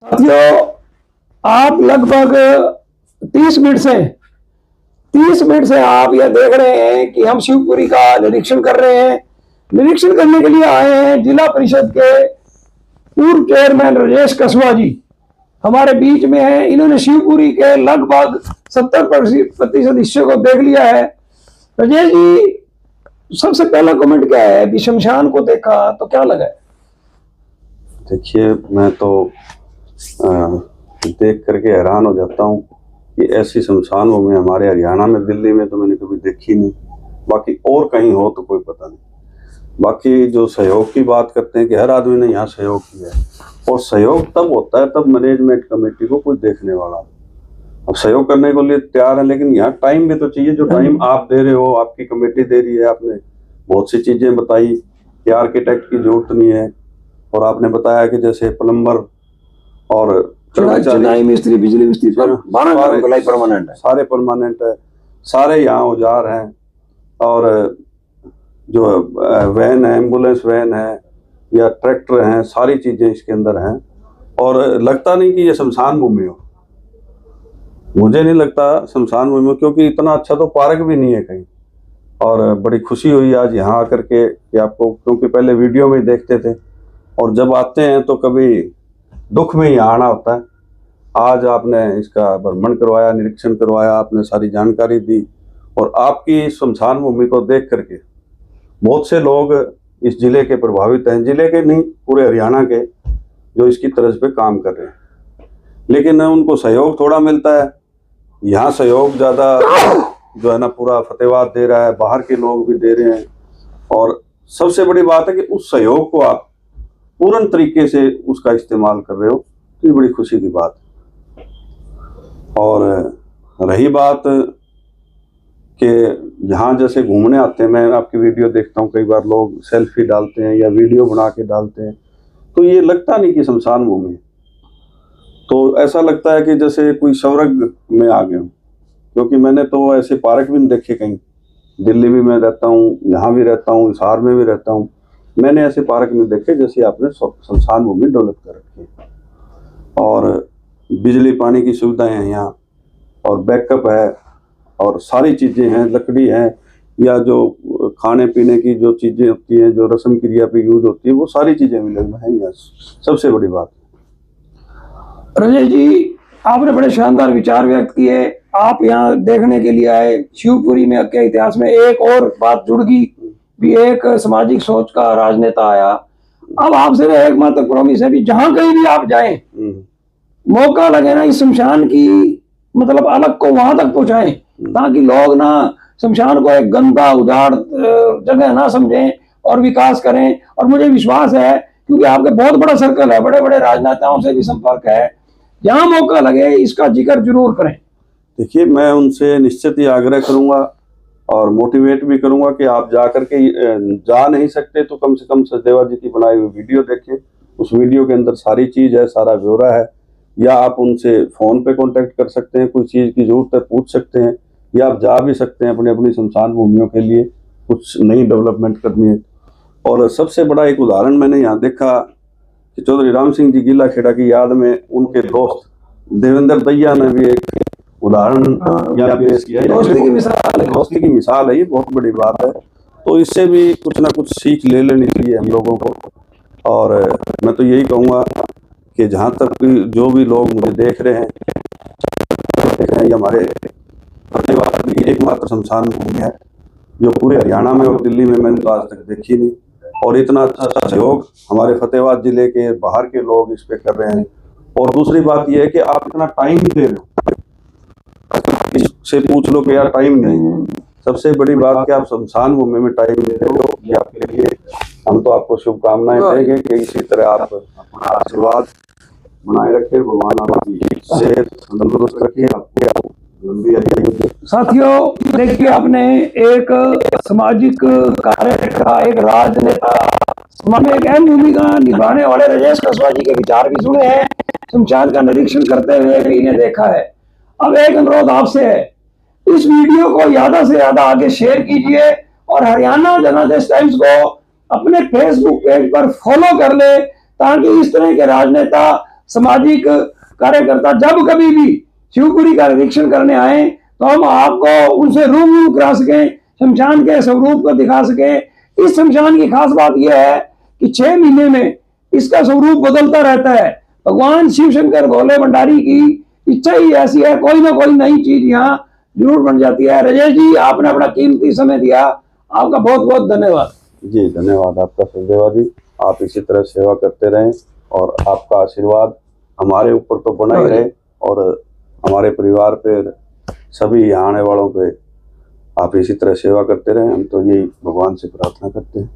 साथियों, आप लगभग 30 मिनट से आप यह देख रहे हैं कि हम शिवपुरी का निरीक्षण कर रहे हैं। निरीक्षण करने के लिए आए हैं जिला परिषद के पूर्व चेयरमैन राजेश कसवा जी हमारे बीच में हैं। इन्होंने शिवपुरी के लगभग 70% हिस्से को देख लिया है। राजेश जी, सबसे पहला कमेंट क्या है कि शमशान को देखा तो क्या लगा? देखिए, मैं तो देख करके हैरान हो जाता हूँ कि ऐसी शमशान भूमि हमारे हरियाणा में, दिल्ली में तो मैंने कभी देखी नहीं। बाकी और कहीं हो तो कोई पता नहीं। बाकी जो सहयोग की बात करते हैं कि हर आदमी ने यहाँ सहयोग किया है, और सहयोग तब होता है तब मैनेजमेंट कमेटी को कोई देखने वाला। अब सहयोग करने के लिए तैयार है, लेकिन यहाँ टाइम भी तो चाहिए। जो टाइम आप दे रहे हो, आपकी कमेटी दे रही है। आपने बहुत सी चीजें बताई कि आर्किटेक्ट की जरूरत नहीं है, और आपने बताया कि जैसे प्लम्बर और चुनाई मिस्त्री, बिजली मिस्त्री परमानेंट है, सारे परमानेंट है। सारे यहाँ औजार हैं, और जो वैन है, एम्बुलेंस वैन है या ट्रैक्टर हैं, सारी चीजें इसके अंदर हैं। और लगता नहीं कि ये शमशान भूमि हो। मुझे नहीं लगता शमशान भूमि हो, क्योंकि इतना अच्छा तो पार्क भी नहीं है कहीं। और बड़ी खुशी हुई आज यहाँ आकर के कि आपको, क्योंकि पहले वीडियो में देखते थे और जब आते हैं तो कभी दुख में ही आना होता है। आज आपने इसका भ्रमण करवाया, निरीक्षण करवाया, आपने सारी जानकारी दी, और आपकी शमशान भूमि को देख करके बहुत से लोग इस जिले के प्रभावित हैं। जिले के नहीं, पूरे हरियाणा के, जो इसकी तर्ज पे काम कर रहे हैं। लेकिन उनको सहयोग थोड़ा मिलता है। यहाँ सहयोग ज़्यादा जो है ना, पूरा फतेहाबाद दे रहा है, बाहर के लोग भी दे रहे हैं। और सबसे बड़ी बात है कि उस सहयोग को आप पूर्ण तरीके से उसका इस्तेमाल कर रहे हो, तो ये बड़ी खुशी की बात है। और रही बात कि यहाँ जैसे घूमने आते हैं, मैं आपकी वीडियो देखता हूँ, कई बार लोग सेल्फी डालते हैं या वीडियो बना के डालते हैं, तो ये लगता नहीं कि शमशान भूमि है। तो ऐसा लगता है कि जैसे कोई स्वर्ग में आ गए हो, क्योंकि मैंने तो ऐसे पार्क भी नहीं देखे कहीं। दिल्ली भी मैं रहता हूँ, यहाँ भी रहता हूँ, हिसार में भी रहता हूँ, मैंने ऐसे पार्क नहीं देखे जैसे आपने शमशान भूमि डेवलप कर रखी है। और बिजली पानी की सुविधाएं हैं यहाँ, और बैकअप है, और सारी चीज़ें हैं, लकड़ी है या जो खाने पीने की जो चीज़ें होती हैं, जो रस्म क्रिया पे यूज होती है, वो सारी चीज़ें अवेलेबल हैं यहाँ। सबसे बड़ी बात। राजेश जी, आपने बड़े शानदार विचार व्यक्त किए। आप यहाँ देखने के लिए आए। शिवपुरी में के इतिहास में एक और बात जुड़ गई भी, एक सामाजिक सोच का राजनेता आया। अब आपसे एकमात्र प्रॉमिस है भी, जहां कहीं भी आप जाएं, मौका लगे ना, इस शमशान की मतलब अलग को वहां तक पहुंचाएं, ताकि लोग ना शमशान को एक गंदा उजाड़ जगह ना समझें और विकास करें। और मुझे विश्वास है, क्योंकि आपके बहुत बड़ा सर्कल है, बड़े बड़े राजनेताओं से भी संपर्क है, जहां मौका लगे इसका जिक्र जरूर करें। देखिए, मैं उनसे निश्चित ही आग्रह करूंगा और मोटिवेट भी करूंगा कि आप जा करके, जा नहीं सकते तो कम से कम सचदेवा जी की बनाई हुई वीडियो देखें। उस वीडियो के अंदर सारी चीज़ है, सारा ब्यौरा है। या आप उनसे फ़ोन पे कांटेक्ट कर सकते हैं, कोई चीज़ की ज़रूरत है पूछ सकते हैं, या आप जा भी सकते हैं अपनी अपनी शमशान भूमियों के लिए कुछ नई डेवलपमेंट करनी है। और सबसे बड़ा एक उदाहरण मैंने यहाँ देखा कि चौधरी राम सिंह जी गीला खेड़ा की याद में उनके दोस्त देवेंद्र दैया ने भी एक उदाहरण यहाँ पेश किया। दोस्ती की मिसाल है, ये बहुत बड़ी बात है। तो इससे भी कुछ ना कुछ सीख ले लेनी चाहिए हम लोगों को। और मैं तो यही कहूँगा कि जहाँ तक जो भी लोग मुझे देख रहे हैं, ये हमारे फतेहाबाद की एकमात्र शमशान भूमि है, जो पूरे हरियाणा में और दिल्ली में मैंने तो आज तक देखी नहीं। और इतना अच्छा सहयोग हमारे फतेहाबाद जिले के बाहर के लोग इस पे कर रहे हैं। और दूसरी बात यह है कि आप इतना टाइम दे रहे हो, इससे पूछ लो कि यार टाइम नहीं। सबसे बड़ी बात कि आप शमशान भूमि में टाइम दे रहे हो, ये आपके लिए हम तो आपको शुभकामनाएं देंगे कि इसी तरह आप अपना आशीर्वाद बनाए रखे, भगवान आपकी सेहत तंदुरुस्त रखे, आपको लंबी आयु। साथियों, देखिए, आपने एक सामाजिक कार्यकर्ता, एक राजनेता, समाज में एक अहम भूमिका निभाने वाले राजेश कसवा जी के विचार भी सुने हैं। शमशान का निरीक्षण करते हुए भी इन्हें देखा है। अब एक अनुरोध आपसे है, इस वीडियो को ज्यादा से ज्यादा आगे शेयर कीजिए, और हरियाणा जनादेश टाइम्स को अपने फेसबुक पेज पर फॉलो कर ले, ताकि इस तरह के राजनेता सामाजिक कार्यकर्ता जब कभी भी शिवपुरी का निरीक्षण करने आए तो हम आपको उनसे रूबरू करा सकें, शमशान के स्वरूप को दिखा सकें। इस शमशान की खास बात यह है कि 6 महीने में इसका स्वरूप बदलता रहता है। भगवान शिव शंकर भोले भंडारी की इच्छा ही ऐसी है, कोई ना कोई नई चीज यहाँ जरूर बन जाती है। राजेश जी, आपने अपना कीमती समय दिया, आपका बहुत बहुत धन्यवाद। जी धन्यवाद आपका सचदेवा जी। आप इसी तरह सेवा करते रहें और आपका आशीर्वाद हमारे ऊपर तो बना ही रहे और हमारे परिवार पे, सभी यहाँ आने वालों पे आप इसी तरह सेवा करते रहें। हम तो यही भगवान से प्रार्थना करते हैं।